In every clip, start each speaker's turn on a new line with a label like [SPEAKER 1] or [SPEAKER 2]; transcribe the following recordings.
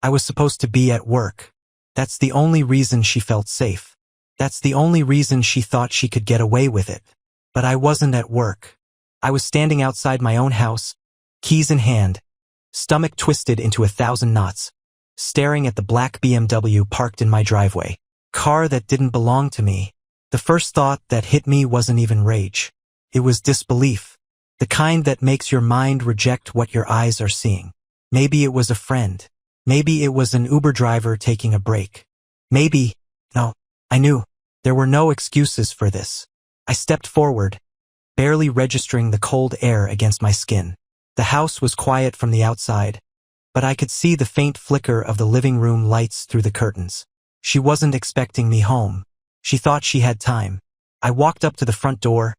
[SPEAKER 1] I was supposed to be at work. That's the only reason she felt safe. That's the only reason she thought she could get away with it. But I wasn't at work. I was standing outside my own house, keys in hand, stomach twisted into 1,000 knots, staring at the black BMW parked in my driveway. Car that didn't belong to me. The first thought that hit me wasn't even rage. It was disbelief. The kind that makes your mind reject what your eyes are seeing. Maybe it was a friend. Maybe it was an Uber driver taking a break. No, I knew. There were no excuses for this. I stepped forward, barely registering the cold air against my skin. The house was quiet from the outside, but I could see the faint flicker of the living room lights through the curtains. She wasn't expecting me home. She thought she had time. I walked up to the front door,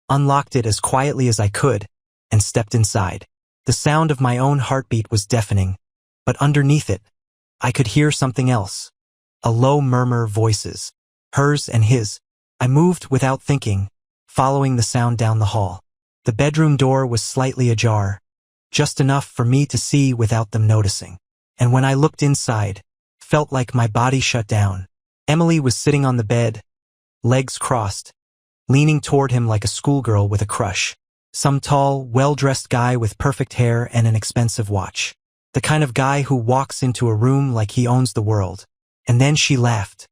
[SPEAKER 1] unlocked it as quietly as I could, and stepped inside. The sound of my own heartbeat was deafening, but underneath it, I could hear something else. A low murmur, voices. Hers and his. I moved without thinking, following the sound down the hall. The bedroom door was slightly ajar, just enough for me to see without them noticing. And when I looked inside, felt like my body shut down. Emily was sitting on the bed, legs crossed, leaning toward him like a schoolgirl with a crush. Some tall, well-dressed guy with perfect hair and an expensive watch. The kind of guy who walks into a room like he owns the world. And then she laughed.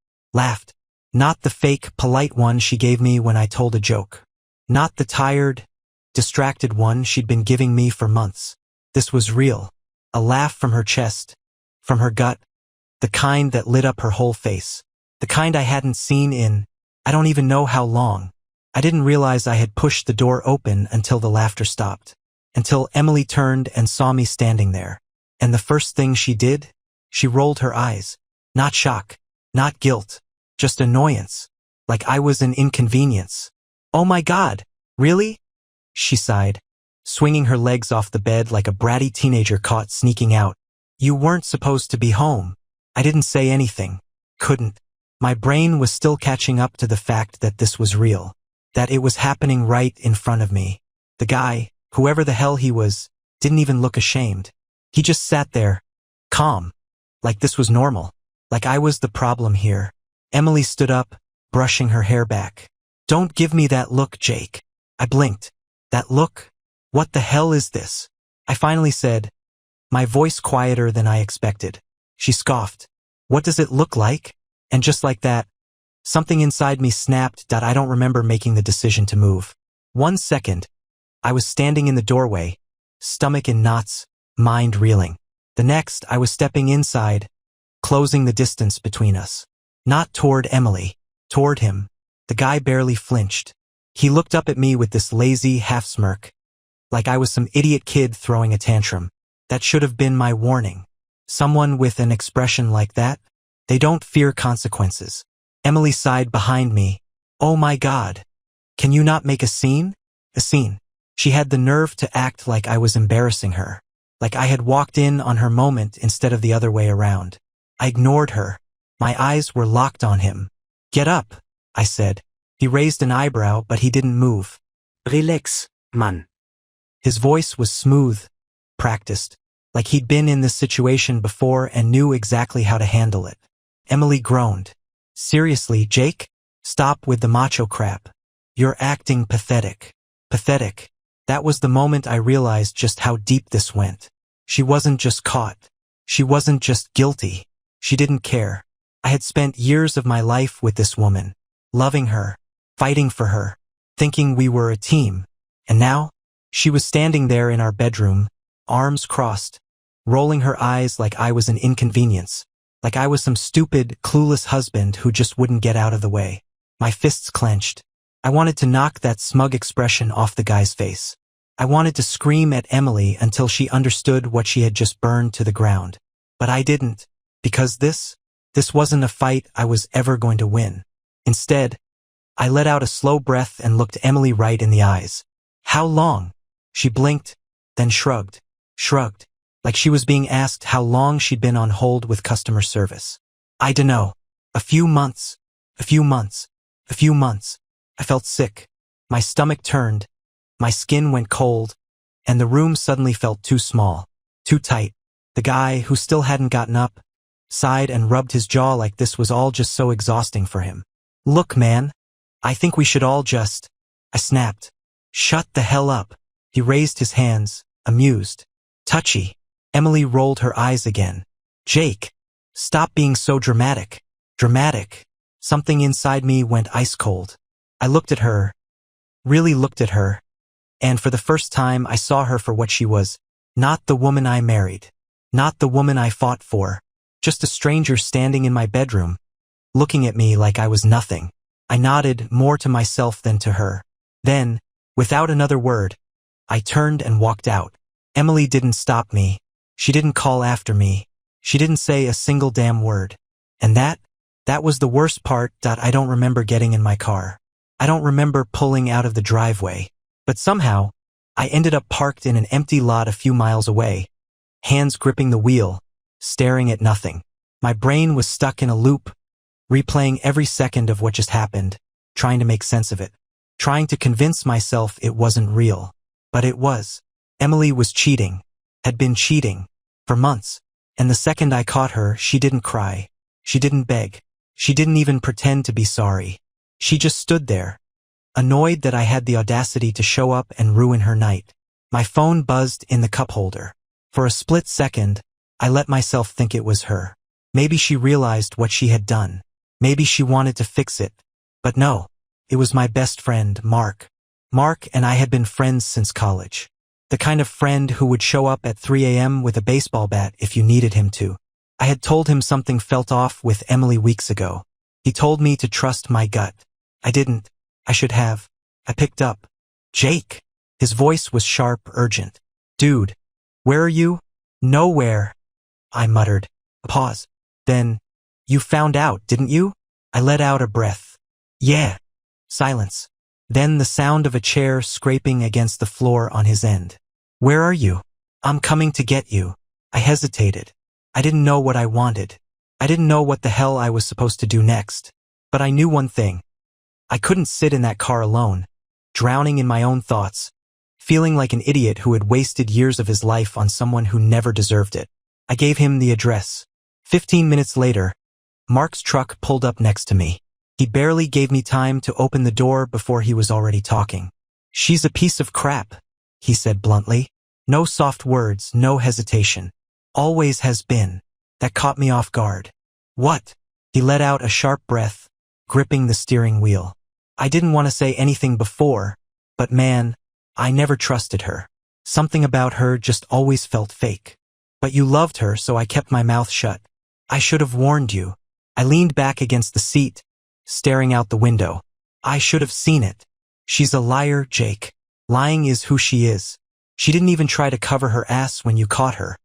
[SPEAKER 1] Not the fake, polite one she gave me when I told a joke. Not the tired, distracted one she'd been giving me for months. This was real. A laugh from her chest, from her gut, the kind that lit up her whole face. The kind I hadn't seen in, I don't even know how long. I didn't realize I had pushed the door open until the laughter stopped. Until Emily turned and saw me standing there. And the first thing she did? She rolled her eyes. Not shock, not guilt, just annoyance. Like I was an inconvenience. Oh my God, really? She sighed, swinging her legs off the bed like a bratty teenager caught sneaking out. You weren't supposed to be home. I didn't say anything. Couldn't. My brain was still catching up to the fact that this was real. That it was happening right in front of me. The guy, whoever the hell he was, didn't even look ashamed. He just sat there, calm, like this was normal, like I was the problem here. Emily stood up, brushing her hair back. Don't give me that look, Jake. I blinked. That look? What the hell is this? I finally said, my voice quieter than I expected. She scoffed. What does it look like? And just like that, something inside me snapped. I don't remember making the decision to move. 1 second, I was standing in the doorway, stomach in knots, mind reeling. The next, I was stepping inside, closing the distance between us. Not toward Emily, toward him. The guy barely flinched. He looked up at me with this lazy half-smirk, like I was some idiot kid throwing a tantrum. That should have been my warning. Someone with an expression like that, they don't fear consequences. Emily sighed behind me. Oh my God. Can you not make a scene? A scene. She had the nerve to act like I was embarrassing her. Like I had walked in on her moment instead of the other way around. I ignored her. My eyes were locked on him. Get up, I said. He raised an eyebrow, but he didn't move. Relax, man. His voice was smooth, practiced, like he'd been in this situation before and knew exactly how to handle it. Emily groaned. Seriously, Jake? Stop with the macho crap. You're acting pathetic. Pathetic. That was the moment I realized just how deep this went. She wasn't just caught. She wasn't just guilty. She didn't care. I had spent years of my life with this woman, loving her, fighting for her, thinking we were a team. And now, she was standing there in our bedroom, arms crossed, rolling her eyes like I was an inconvenience, like I was some stupid, clueless husband who just wouldn't get out of the way. My fists clenched. I wanted to knock that smug expression off the guy's face. I wanted to scream at Emily until she understood what she had just burned to the ground. But I didn't, because this wasn't a fight I was ever going to win. Instead, I let out a slow breath and looked Emily right in the eyes. How long? She blinked, then shrugged, like she was being asked how long she'd been on hold with customer service. I dunno. A few months. I felt sick. My stomach turned. My skin went cold. And the room suddenly felt too small, too tight. The guy, who still hadn't gotten up, sighed and rubbed his jaw like this was all just so exhausting for him. Look, man, I think we should all just... I snapped. Shut the hell up. He raised his hands, amused. Touchy. Emily rolled her eyes again. Jake, stop being so dramatic. Dramatic. Something inside me went ice cold. I looked at her, really looked at her, and for the first time I saw her for what she was. Not the woman I married. Not the woman I fought for. Just a stranger standing in my bedroom, looking at me like I was nothing. I nodded, more to myself than to her. Then, without another word, I turned and walked out. Emily didn't stop me. She didn't call after me. She didn't say a single damn word. And that was the worst part. I don't remember getting in my car. I don't remember pulling out of the driveway. But somehow, I ended up parked in an empty lot a few miles away, hands gripping the wheel, staring at nothing. My brain was stuck in a loop, replaying every second of what just happened, trying to make sense of it, trying to convince myself it wasn't real. But it was. Emily was cheating, had been cheating, for months. And the second I caught her, she didn't cry. She didn't beg. She didn't even pretend to be sorry. She just stood there, annoyed that I had the audacity to show up and ruin her night. My phone buzzed in the cup holder. For a split second, I let myself think it was her. Maybe she realized what she had done. Maybe she wanted to fix it. But no, it was my best friend, Mark. Mark and I had been friends since college. The kind of friend who would show up at 3 a.m. with a baseball bat if you needed him to. I had told him something felt off with Emily weeks ago. He told me to trust my gut. I didn't. I should have. I picked up. Jake. His voice was sharp, urgent. Dude, where are you? Nowhere. I muttered. A pause. Then, you found out, didn't you? I let out a breath. Yeah. Silence. Then the sound of a chair scraping against the floor on his end. Where are you? I'm coming to get you. I hesitated. I didn't know what I wanted. I didn't know what the hell I was supposed to do next. But I knew one thing. I couldn't sit in that car alone, drowning in my own thoughts, feeling like an idiot who had wasted years of his life on someone who never deserved it. I gave him the address. 15 minutes later, Mark's truck pulled up next to me. He barely gave me time to open the door before he was already talking. She's a piece of crap, he said bluntly. No soft words, no hesitation. Always has been. That caught me off guard. What? He let out a sharp breath, gripping the steering wheel. I didn't want to say anything before, but man, I never trusted her. Something about her just always felt fake. But you loved her, so I kept my mouth shut. I should have warned you. I leaned back against the seat, staring out the window. I should have seen it. She's a liar, Jake. Lying is who she is. She didn't even try to cover her ass when you caught her.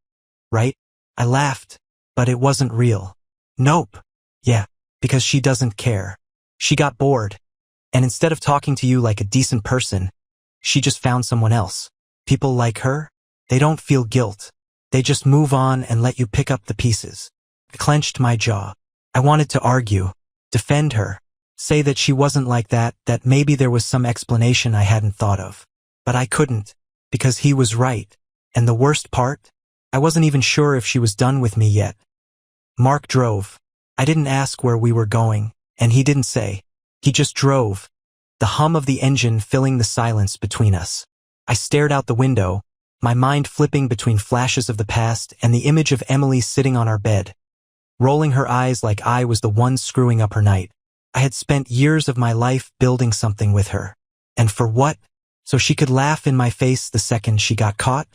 [SPEAKER 1] Right? I laughed, but it wasn't real. Nope. Yeah, because she doesn't care. She got bored. And instead of talking to you like a decent person, she just found someone else. People like her, they don't feel guilt. They just move on and let you pick up the pieces. I clenched my jaw. I wanted to argue, defend her, say that she wasn't like that, that maybe there was some explanation I hadn't thought of. But I couldn't, because he was right. And the worst part? I wasn't even sure if she was done with me yet. Mark drove. I didn't ask where we were going, and he didn't say. He just drove, the hum of the engine filling the silence between us. I stared out the window, my mind flipping between flashes of the past and the image of Emily sitting on our bed, rolling her eyes like I was the one screwing up her night. I had spent years of my life building something with her. And for what? So she could laugh in my face the second she got caught?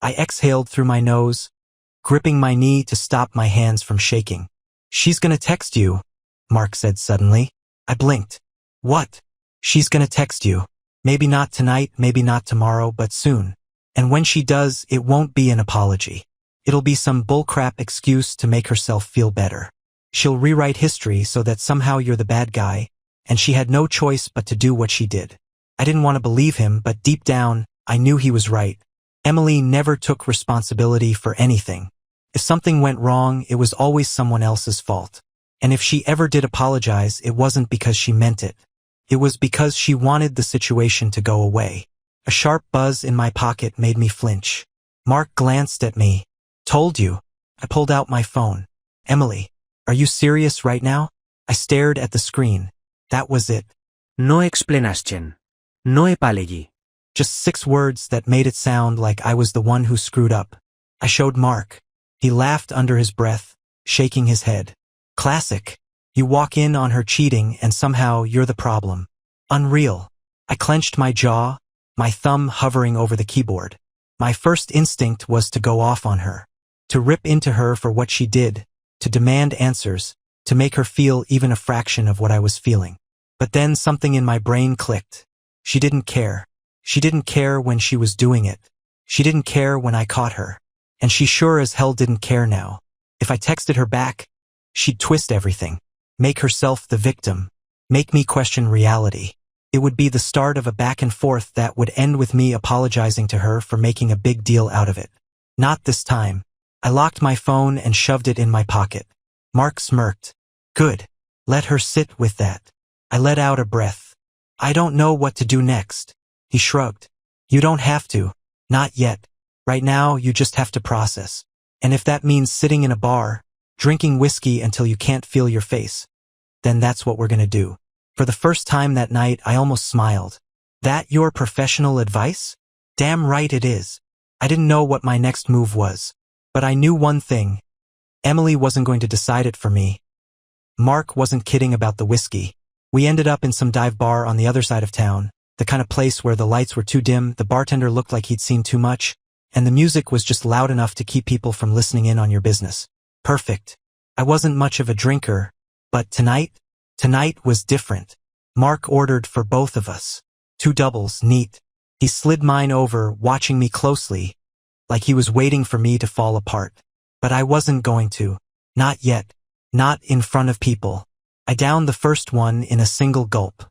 [SPEAKER 1] I exhaled through my nose, gripping my knee to stop my hands from shaking. She's gonna text you, Mark said suddenly. I blinked. What? She's gonna text you. Maybe not tonight, maybe not tomorrow, but soon. And when she does, it won't be an apology. It'll be some bullcrap excuse to make herself feel better. She'll rewrite history so that somehow you're the bad guy, and she had no choice but to do what she did. I didn't want to believe him, but deep down, I knew he was right. Emily never took responsibility for anything. If something went wrong, it was always someone else's fault. And if she ever did apologize, it wasn't because she meant it. It was because she wanted the situation to go away. A sharp buzz in my pocket made me flinch. Mark glanced at me, Told you. I pulled out my phone. Emily, are you serious right now? I stared at the screen. That was it.
[SPEAKER 2] No explanaschen. No epalegi.
[SPEAKER 1] Just 6 words that made it sound like I was the one who screwed up. I showed Mark. He laughed under his breath, shaking his head. Classic. You walk in on her cheating and somehow you're the problem. Unreal. I clenched my jaw, my thumb hovering over the keyboard. My first instinct was to go off on her, to rip into her for what she did, to demand answers, to make her feel even a fraction of what I was feeling. But then something in my brain clicked. She didn't care. She didn't care when she was doing it. She didn't care when I caught her. And she sure as hell didn't care now. If I texted her back, she'd twist everything, make herself the victim, make me question reality. It would be the start of a back and forth that would end with me apologizing to her for making a big deal out of it. Not this time. I locked my phone and shoved it in my pocket. Mark smirked. Good. Let her sit with that. I let out a breath. I don't know what to do next. He shrugged. You don't have to. Not yet. Right now, you just have to process. And if that means sitting in a bar, drinking whiskey until you can't feel your face, then that's what we're gonna do. For the first time that night, I almost smiled. That your professional advice? Damn right it is. I didn't know what my next move was. But I knew one thing. Emily wasn't going to decide it for me. Mark wasn't kidding about the whiskey. We ended up in some dive bar on the other side of town, the kind of place where the lights were too dim, the bartender looked like he'd seen too much, and the music was just loud enough to keep people from listening in on your business. Perfect. I wasn't much of a drinker, but tonight was different. Mark ordered for both of us. 2 doubles, neat. He slid mine over, watching me closely, like he was waiting for me to fall apart. But I wasn't going to. Not yet. Not in front of people. I downed the first one in a single gulp.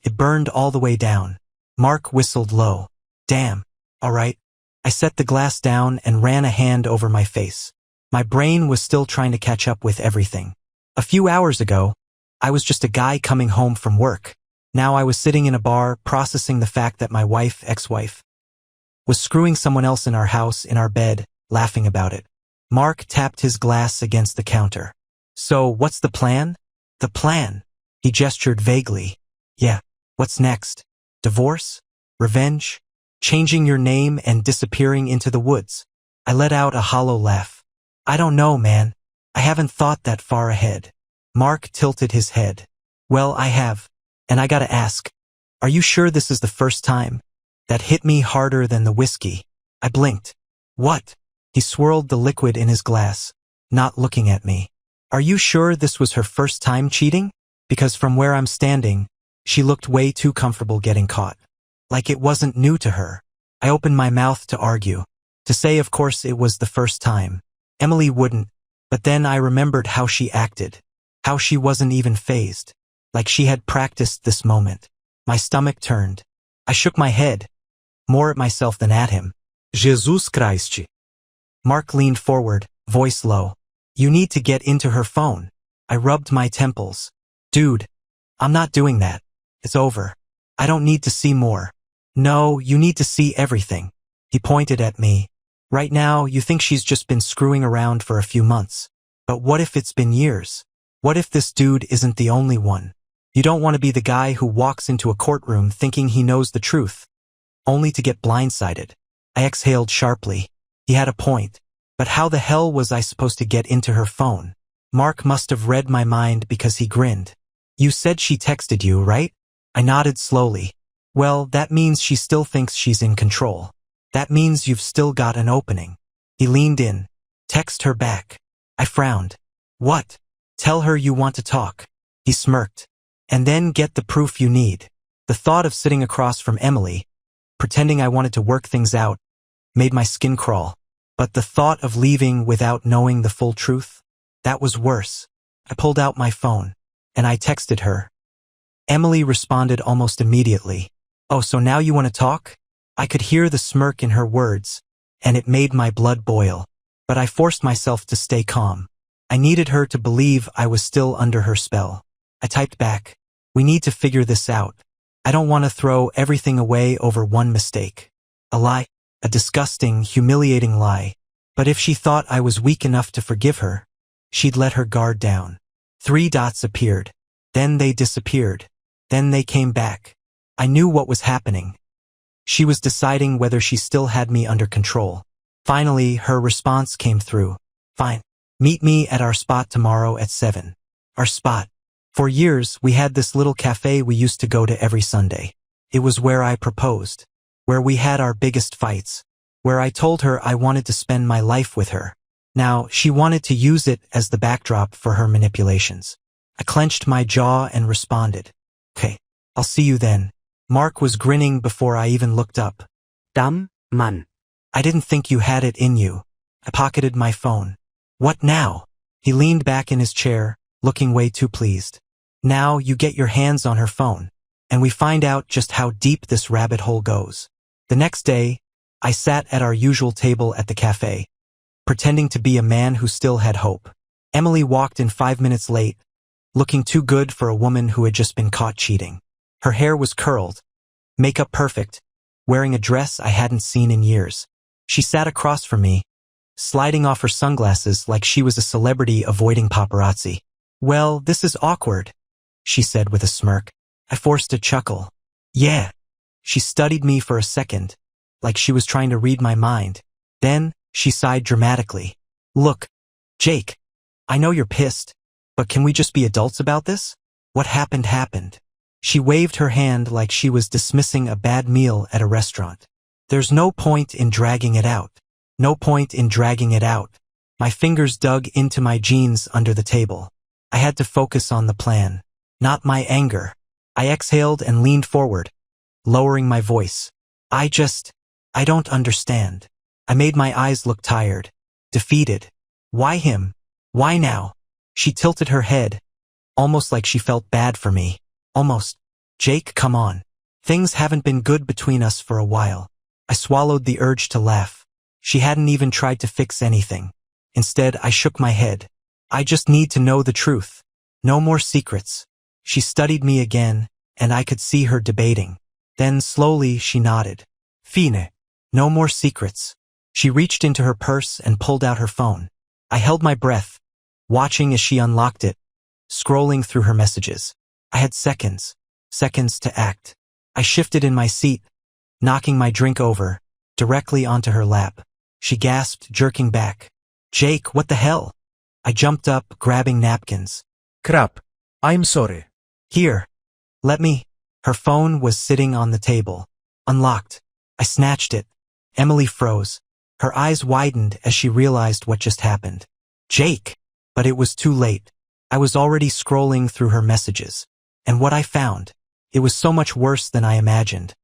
[SPEAKER 1] It burned all the way down. Mark whistled low. Damn. All right. I set the glass down and ran a hand over my face. My brain was still trying to catch up with everything. A few hours ago, I was just a guy coming home from work. Now I was sitting in a bar processing the fact that my ex-wife, was screwing someone else in our house, in our bed, laughing about it. Mark tapped his glass against the counter. So, what's the plan? The plan. He gestured vaguely. Yeah. What's next? Divorce? Revenge? Changing your name and disappearing into the woods? I let out a hollow laugh. I don't know, man. I haven't thought that far ahead. Mark tilted his head. Well, I have. And I gotta ask, are you sure this is the first time? That hit me harder than the whiskey. I blinked. What? He swirled the liquid in his glass, not looking at me. Are you sure this was her first time cheating? Because from where I'm standing, she looked way too comfortable getting caught. Like it wasn't new to her. I opened my mouth to argue. To say of course it was the first time. Emily wouldn't. But then I remembered how she acted. How she wasn't even fazed. Like she had practiced this moment. My stomach turned. I shook my head. More at myself than at him. Jesus Christ. Mark leaned forward, voice low. You need to get into her phone. I rubbed my temples. Dude, I'm not doing that. It's over. I don't need to see more. No, you need to see everything. He pointed at me. Right now, you think she's just been screwing around for a few months. But what if it's been years? What if this dude isn't the only one? You don't want to be the guy who walks into a courtroom thinking he knows the truth, only to get blindsided. I exhaled sharply. He had a point. But how the hell was I supposed to get into her phone? Mark must have read my mind because he grinned. You said she texted you, right? I nodded slowly. Well, that means she still thinks she's in control. That means you've still got an opening. He leaned in. Text her back. I frowned. What? Tell her you want to talk. He smirked. And then get the proof you need. The thought of sitting across from Emily, pretending I wanted to work things out, made my skin crawl. But the thought of leaving without knowing the full truth? That was worse. I pulled out my phone, and I texted her. Emily responded almost immediately. Oh, so now you want to talk? I could hear the smirk in her words, and it made my blood boil. But I forced myself to stay calm. I needed her to believe I was still under her spell. I typed back. We need to figure this out. I don't want to throw everything away over one mistake. A lie. A disgusting, humiliating lie. But if she thought I was weak enough to forgive her, she'd let her guard down. 3 dots appeared. Then they disappeared. Then they came back. I knew what was happening. She was deciding whether she still had me under control. Finally, her response came through. Fine. Meet me at our spot tomorrow at 7. Our spot. For years, we had this little cafe we used to go to every Sunday. It was where I proposed. Where we had our biggest fights. Where I told her I wanted to spend my life with her. Now, she wanted to use it as the backdrop for her manipulations. I clenched my jaw and responded. Okay, I'll see you then. Mark was grinning before I even looked up.
[SPEAKER 2] Damn, man.
[SPEAKER 1] I didn't think you had it in you. I pocketed my phone. What now? He leaned back in his chair, looking way too pleased. Now you get your hands on her phone, and we find out just how deep this rabbit hole goes. The next day, I sat at our usual table at the cafe, pretending to be a man who still had hope. Emily walked in 5 minutes late, looking too good for a woman who had just been caught cheating. Her hair was curled, makeup perfect, wearing a dress I hadn't seen in years. She sat across from me, sliding off her sunglasses like she was a celebrity avoiding paparazzi. Well, this is awkward, she said with a smirk. I forced a chuckle. Yeah. She studied me for a second, like she was trying to read my mind. Then, she sighed dramatically. Look, Jake, I know you're pissed, but can we just be adults about this? What happened happened. She waved her hand like she was dismissing a bad meal at a restaurant. There's no point in dragging it out. No point in dragging it out. My fingers dug into my jeans under the table. I had to focus on the plan, not my anger. I exhaled and leaned forward, lowering my voice. I don't understand. I made my eyes look tired, defeated. Why him? Why now? She tilted her head, almost like she felt bad for me. Almost. Jake, come on. Things haven't been good between us for a while. I swallowed the urge to laugh. She hadn't even tried to fix anything. Instead, I shook my head. I just need to know the truth. No more secrets. She studied me again, and I could see her debating. Then slowly she nodded. Fine. No more secrets. She reached into her purse and pulled out her phone. I held my breath, watching as she unlocked it, scrolling through her messages. I had seconds to act. I shifted in my seat, knocking my drink over, directly onto her lap. She gasped, jerking back. Jake, what the hell? I jumped up, grabbing napkins.
[SPEAKER 3] Crap. I'm sorry.
[SPEAKER 1] Here. Let me. Her phone was sitting on the table, unlocked. I snatched it. Emily froze. Her eyes widened as she realized what just happened. Jake! But it was too late. I was already scrolling through her messages. And what I found, it was so much worse than I imagined.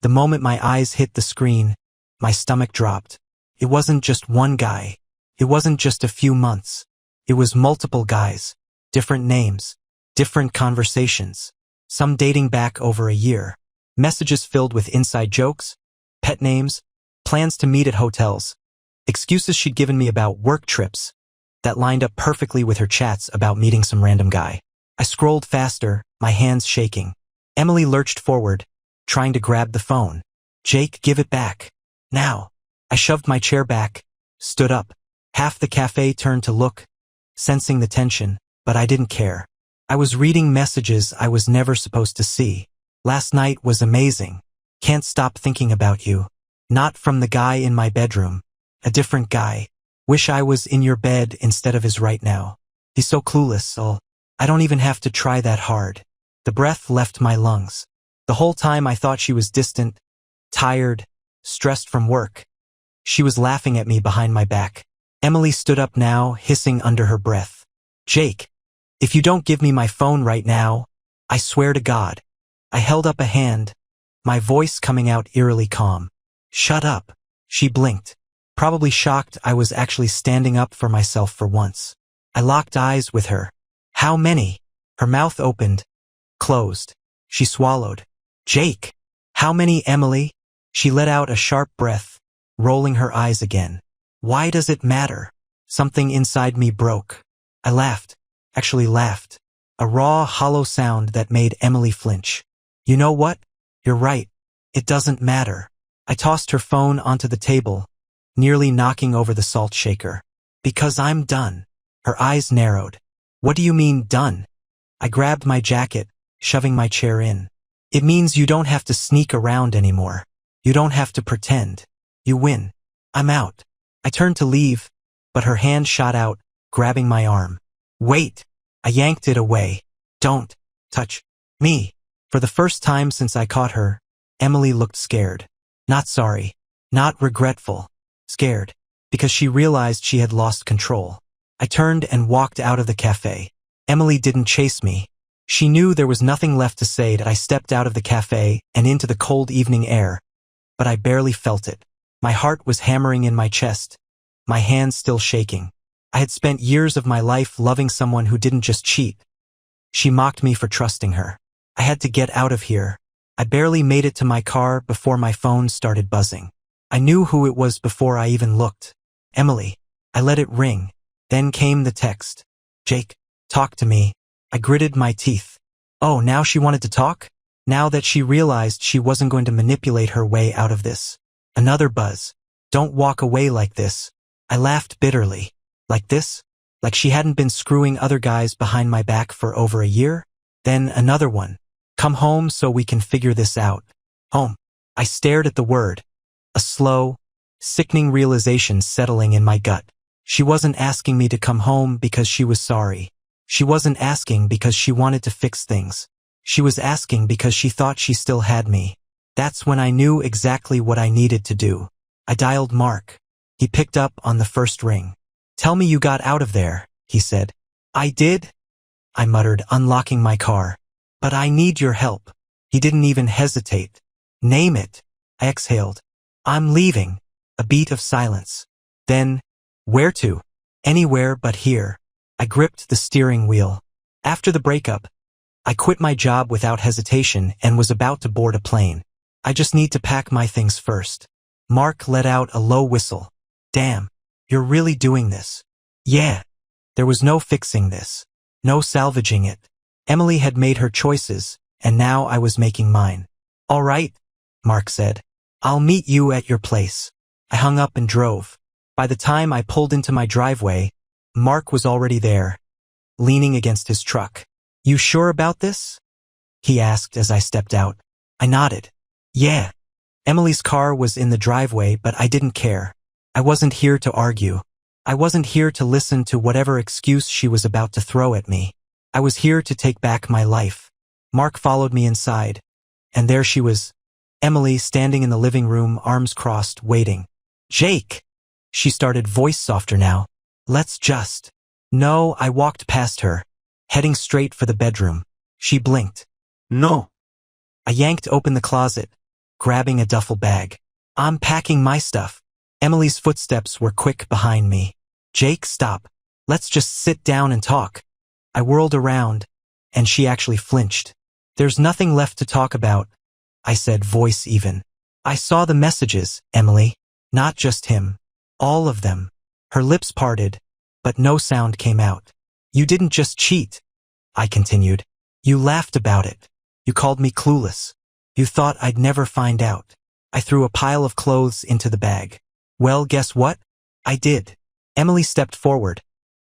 [SPEAKER 1] The moment my eyes hit the screen, my stomach dropped. It wasn't just one guy. It wasn't just a few months. It was multiple guys, different names, different conversations, some dating back over a year. Messages filled with inside jokes, pet names, plans to meet at hotels, excuses she'd given me about work trips that lined up perfectly with her chats about meeting some random guy. I scrolled faster, my hands shaking. Emily lurched forward, trying to grab the phone. Jake, give it back. Now. I shoved my chair back, stood up. Half the cafe turned to look, sensing the tension, but I didn't care. I was reading messages I was never supposed to see. Last night was amazing. Can't stop thinking about you. Not from the guy in my bedroom. A different guy. Wish I was in your bed instead of his right now. He's so clueless, I don't even have to try that hard. The breath left my lungs. The whole time I thought she was distant, tired, stressed from work. She was laughing at me behind my back. Emily stood up now, hissing under her breath. Jake, if you don't give me my phone right now, I swear to God. I held up a hand, my voice coming out eerily calm. Shut up. She blinked, probably shocked I was actually standing up for myself for once. I locked eyes with her. How many? Her mouth opened, closed. She swallowed. Jake! How many, Emily? She let out a sharp breath, rolling her eyes again. Why does it matter? Something inside me broke. I laughed. Actually laughed. A raw, hollow sound that made Emily flinch. You know what? You're right. It doesn't matter. I tossed her phone onto the table, nearly knocking over the salt shaker. Because I'm done. Her eyes narrowed. What do you mean, done? I grabbed my jacket, shoving my chair in. It means you don't have to sneak around anymore. You don't have to pretend. You win. I'm out. I turned to leave, but her hand shot out, grabbing my arm. Wait! I yanked it away. Don't touch me. For the first time since I caught her, Emily looked scared. Not sorry. Not regretful. Scared. Because she realized she had lost control. I turned and walked out of the cafe. Emily didn't chase me. She knew there was nothing left to say that I stepped out of the cafe and into the cold evening air, but I barely felt it. My heart was hammering in my chest, my hands still shaking. I had spent years of my life loving someone who didn't just cheat. She mocked me for trusting her. I had to get out of here. I barely made it to my car before my phone started buzzing. I knew who it was before I even looked. Emily. I let it ring. Then came the text. Jake, talk to me. I gritted my teeth. Oh, now she wanted to talk? Now that she realized she wasn't going to manipulate her way out of this. Another buzz. Don't walk away like this. I laughed bitterly. Like this? Like she hadn't been screwing other guys behind my back for over a year? Then another one. Come home so we can figure this out. Home. I stared at the word. A slow, sickening realization settling in my gut. She wasn't asking me to come home because she was sorry. She wasn't asking because she wanted to fix things. She was asking because she thought she still had me. That's when I knew exactly what I needed to do. I dialed Mark. He picked up on the first ring. Tell me you got out of there, he said. I did? I muttered, unlocking my car. But I need your help. He didn't even hesitate. Name it. I exhaled. I'm leaving. A beat of silence. Then, where to? Anywhere but here. I gripped the steering wheel. After the breakup, I quit my job without hesitation and was about to board a plane. I just need to pack my things first. Mark let out a low whistle. Damn, you're really doing this. Yeah. There was no fixing this. No salvaging it. Emily had made her choices, and now I was making mine. All right, Mark said. I'll meet you at your place. I hung up and drove. By the time I pulled into my driveway, Mark was already there, leaning against his truck. You sure about this? He asked as I stepped out. I nodded. Yeah. Emily's car was in the driveway, but I didn't care. I wasn't here to argue. I wasn't here to listen to whatever excuse she was about to throw at me. I was here to take back my life. Mark followed me inside, and there she was, Emily standing in the living room, arms crossed, waiting. Jake! She started, voice softer now. Let's just. No, I walked past her, heading straight for the bedroom. She blinked. No. I yanked open the closet, grabbing a duffel bag. I'm packing my stuff. Emily's footsteps were quick behind me. Jake, stop. Let's just sit down and talk. I whirled around, and she actually flinched. There's nothing left to talk about, I said, voice even. I saw the messages, Emily. Not just him. All of them. Her lips parted, but no sound came out. You didn't just cheat, I continued. You laughed about it. You called me clueless. You thought I'd never find out. I threw a pile of clothes into the bag. Well, guess what? I did. Emily stepped forward,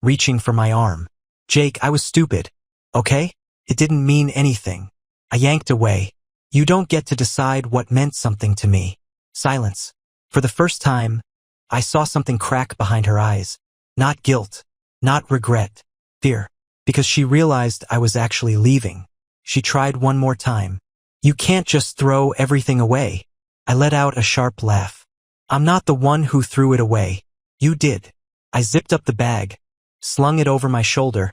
[SPEAKER 1] reaching for my arm. Jake, I was stupid. Okay? It didn't mean anything. I yanked away. You don't get to decide what meant something to me. Silence. For the first time, I saw something crack behind her eyes. Not guilt. Not regret. Fear. Because she realized I was actually leaving. She tried one more time. You can't just throw everything away. I let out a sharp laugh. I'm not the one who threw it away. You did. I zipped up the bag, slung it over my shoulder,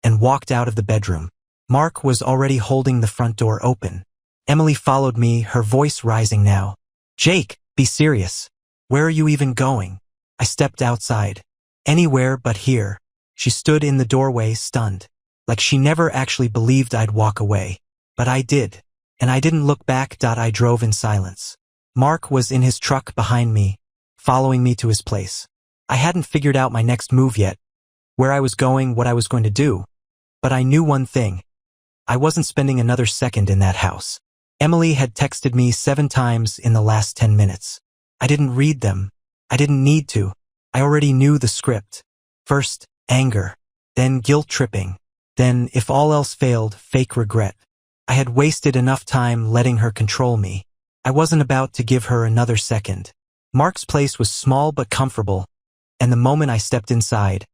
[SPEAKER 1] and walked out of the bedroom. Mark was already holding the front door open. Emily followed me, her voice rising now. Jake, be serious. Where are you even going? I stepped outside. Anywhere but here. She stood in the doorway, stunned. Like she never actually believed I'd walk away. But I did. And I didn't look back. I drove in silence. Mark was in his truck behind me, following me to his place. I hadn't figured out my next move yet, where I was going, what I was going to do. But I knew one thing. I wasn't spending another second in that house. Emily had texted me 7 times in the last 10 minutes. I didn't read them, I didn't need to. I already knew the script. First, anger. Then guilt-tripping. Then, if all else failed, fake regret. I had wasted enough time letting her control me. I wasn't about to give her another second. Mark's place was small but comfortable, and the moment I stepped inside,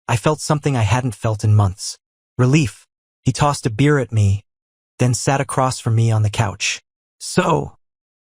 [SPEAKER 1] I felt something I hadn't felt in months. Relief. He tossed a beer at me, then sat across from me on the couch. "So,"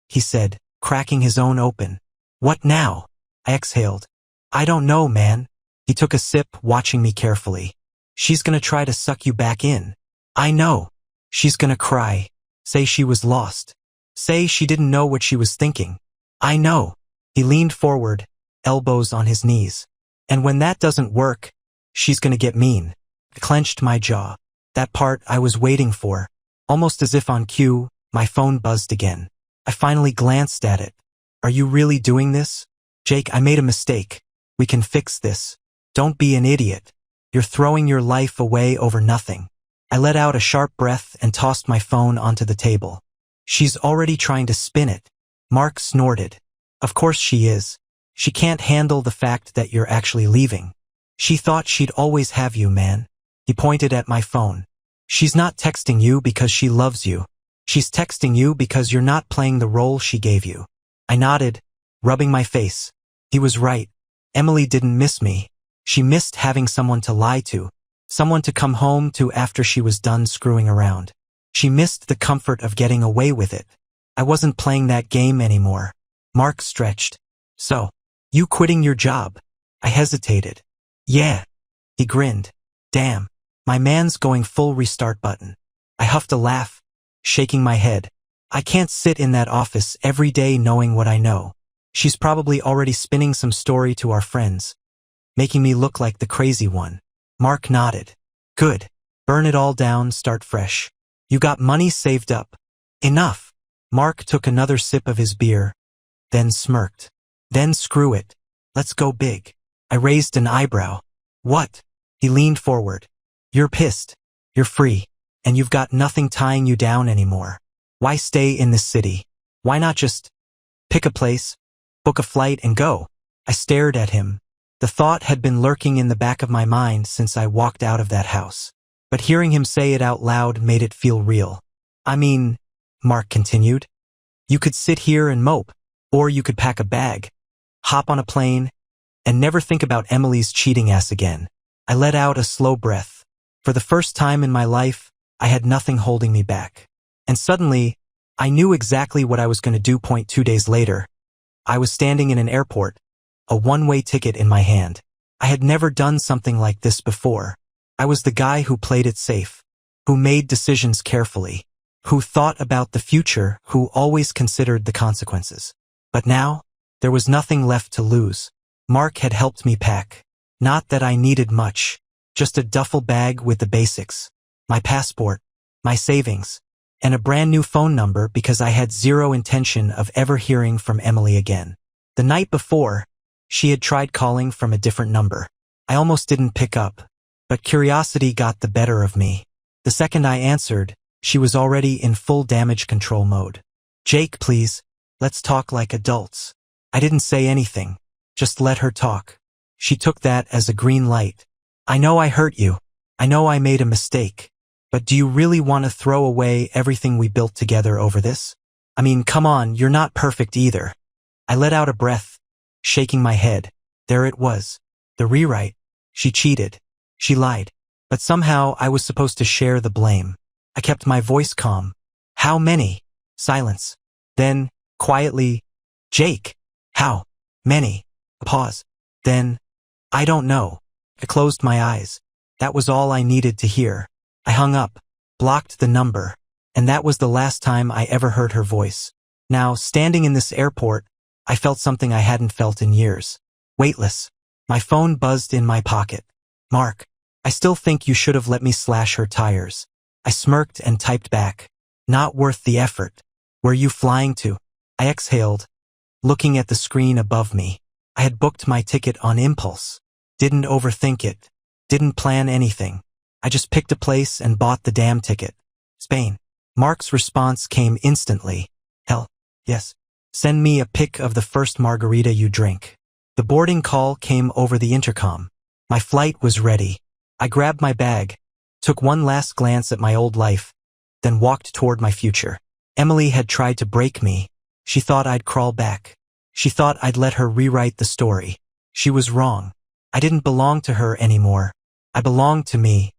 [SPEAKER 1] he said, cracking his own open. "What now?" I exhaled. "I don't know, man." He took a sip, watching me carefully. "She's gonna try to suck you back in. I know. She's gonna cry. Say she was lost. Say she didn't know what she was thinking. I know." He leaned forward, elbows on his knees. "And when that doesn't work, she's gonna get mean." I clenched my jaw. That part I was waiting for. Almost as if on cue, my phone buzzed again. I finally glanced at it. "Are you really doing this?" "Jake, I made a mistake. We can fix this. Don't be an idiot. You're throwing your life away over nothing." I let out a sharp breath and tossed my phone onto the table. "She's already trying to spin it." Mark snorted. "Of course she is. She can't handle the fact that you're actually leaving. She thought she'd always have you, man." He pointed at my phone. "She's not texting you because she loves you. She's texting you because you're not playing the role she gave you." I nodded, rubbing my face. He was right. Emily didn't miss me. She missed having someone to lie to, someone to come home to after she was done screwing around. She missed the comfort of getting away with it. I wasn't playing that game anymore. Mark stretched. "So, you quitting your job?" I hesitated. "Yeah." He grinned. "Damn. My man's going full restart button." I huffed a laugh, shaking my head. I can't sit in that office every day knowing what I know. She's probably already spinning some story to our friends, making me look like the crazy one. Mark nodded. "Good. Burn it all down, start fresh. You got money saved up." "Enough." Mark took another sip of his beer, then smirked. "Then screw it. Let's go big." I raised an eyebrow. "What?" He leaned forward. "You're pissed. You're free. And you've got nothing tying you down anymore. Why stay in this city? Why not just pick a place, book a flight, and go?" I stared at him. The thought had been lurking in the back of my mind since I walked out of that house. But hearing him say it out loud made it feel real. "I mean," Mark continued, "you could sit here and mope, or you could pack a bag, hop on a plane, and never think about Emily's cheating ass again." I let out a slow breath. For the first time in my life, I had nothing holding me back. And suddenly, I knew exactly what I was going to do. 2 days later, I was standing in an airport, a one-way ticket in my hand. I had never done something like this before. I was the guy who played it safe, who made decisions carefully, who thought about the future, who always considered the consequences. But now, there was nothing left to lose. Mark had helped me pack. Not that I needed much, just a duffel bag with the basics, my passport, my savings, and a brand new phone number because I had zero intention of ever hearing from Emily again. The night before, she had tried calling from a different number. I almost didn't pick up, but curiosity got the better of me. The second I answered, she was already in full damage control mode. "Jake, please, let's talk like adults." I didn't say anything, just let her talk. She took that as a green light. "I know I hurt you. I know I made a mistake. But do you really want to throw away everything we built together over this? I mean, come on, you're not perfect either." I let out a breath, shaking my head. There it was. The rewrite. She cheated. She lied. But somehow I was supposed to share the blame. I kept my voice calm. "How many?" Silence. Then, quietly, "Jake, how many?" A pause. Then, "I don't know." I closed my eyes. That was all I needed to hear. I hung up, blocked the number, and that was the last time I ever heard her voice. Now, standing in this airport, I felt something I hadn't felt in years. Weightless. My phone buzzed in my pocket. "Mark, I still think you should have let me slash her tires." I smirked and typed back. "Not worth the effort. Where you flying to?" I exhaled, looking at the screen above me. I had booked my ticket on impulse. Didn't overthink it. Didn't plan anything. I just picked a place and bought the damn ticket. "Spain." Mark's response came instantly. "Hell, yes. Send me a pic of the first margarita you drink." The boarding call came over the intercom. My flight was ready. I grabbed my bag, took one last glance at my old life, then walked toward my future. Emily had tried to break me. She thought I'd crawl back. She thought I'd let her rewrite the story. She was wrong. I didn't belong to her anymore. I belonged to me.